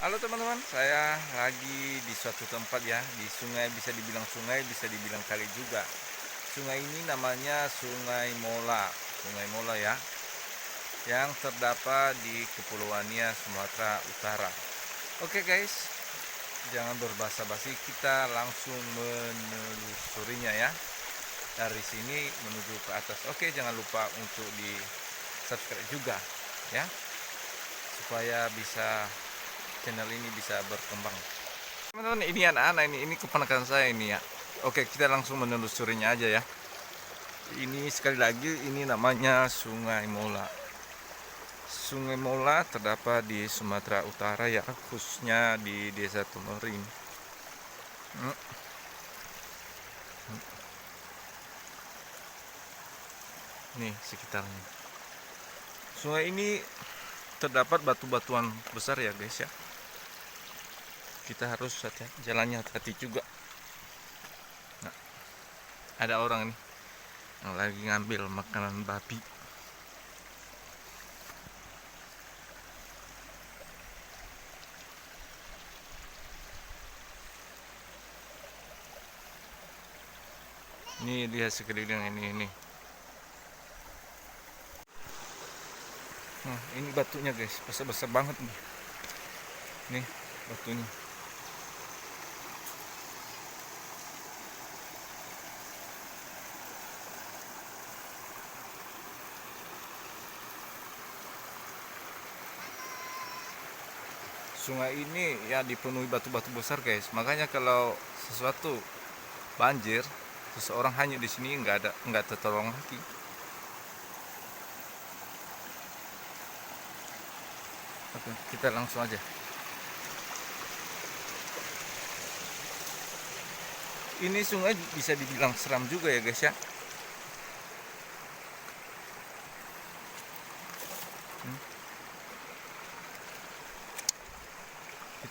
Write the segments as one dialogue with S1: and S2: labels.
S1: Halo teman-teman, saya lagi di suatu tempat ya, di sungai, bisa dibilang kali juga. Sungai ini namanya Sungai Mola ya, yang terdapat di Kepulauan Nia, Sumatera Utara. Oke guys, jangan berbasa-basi, kita langsung menelusurinya ya. Dari sini menuju ke atas. Oke, jangan lupa untuk di subscribe juga ya, supaya channel ini bisa berkembang. Teman-teman, ini anak-anak ini keponakan saya ini ya. Oke, kita langsung menelusurinya aja ya. Ini sekali lagi, ini namanya Sungai Mola. Sungai Mola terdapat di Sumatera Utara ya, khususnya di Desa Tumerin. Nih sekitarnya. Sungai ini terdapat batu-batuan besar ya guys ya. Kita harus hati-hati, jalannya hati-hati juga. Nah, ada orang nih yang lagi ngambil makanan babi. Ini lihat sekeliling ini. Nah, ini batunya guys, besar-besar banget nih. Nih batunya. Sungai ini ya dipenuhi batu-batu besar guys. Makanya kalau sesuatu banjir, seseorang hanyut di sini nggak tertolong lagi. Oke, kita langsung aja. Ini sungai bisa dibilang seram juga ya guys ya.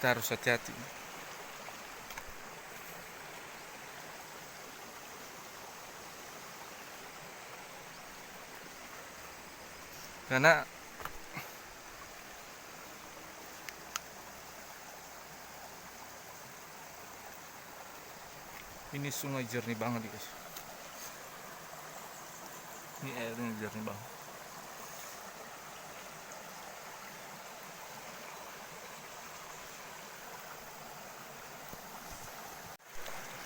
S1: Kita harus hati-hati. Karena ini sungai jernih banget guys. Ini airnya jernih banget.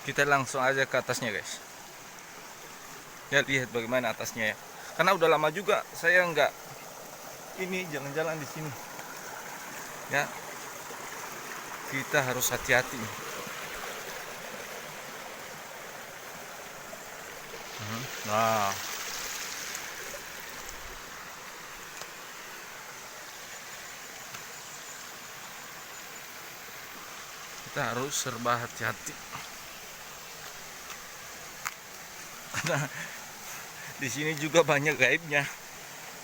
S1: Kita langsung aja ke atasnya guys. Ya lihat bagaimana atasnya ya. Karena udah lama juga saya nggak ini jalan-jalan di sini. Ya, kita harus hati-hati. Nah, kita harus serba hati-hati. Karena di sini juga banyak gaibnya.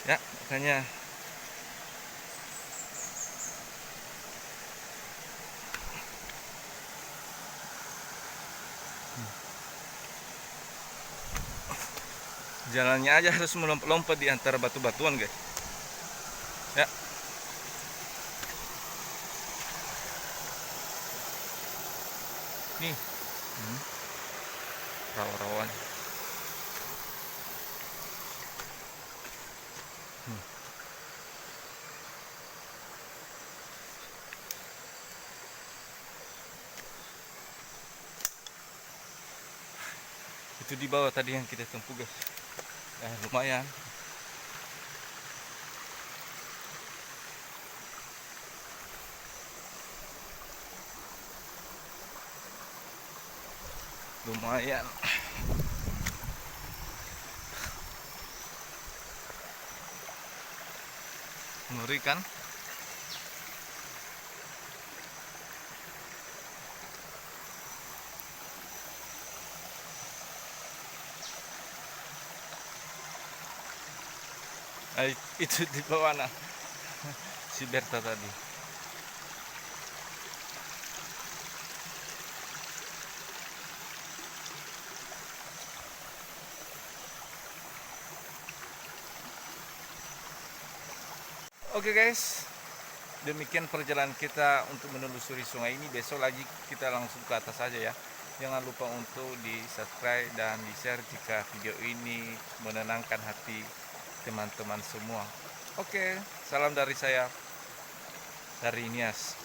S1: Ya, makanya jalannya aja harus melompat-lompat di antara batu-batuan guys. Ya. Nih. Rawa-rawan. Itu di bawah tadi yang kita tempuh guys. Lumayan. Lumayan. Mengerikan. Itu di bawah nah. Si Berta tadi. Oke guys, demikian perjalanan kita untuk menelusuri sungai ini. Besok lagi kita langsung ke atas saja ya. Jangan lupa untuk di subscribe dan di share jika video ini menenangkan hati teman-teman semua. Oke, salam dari saya, dari Nias.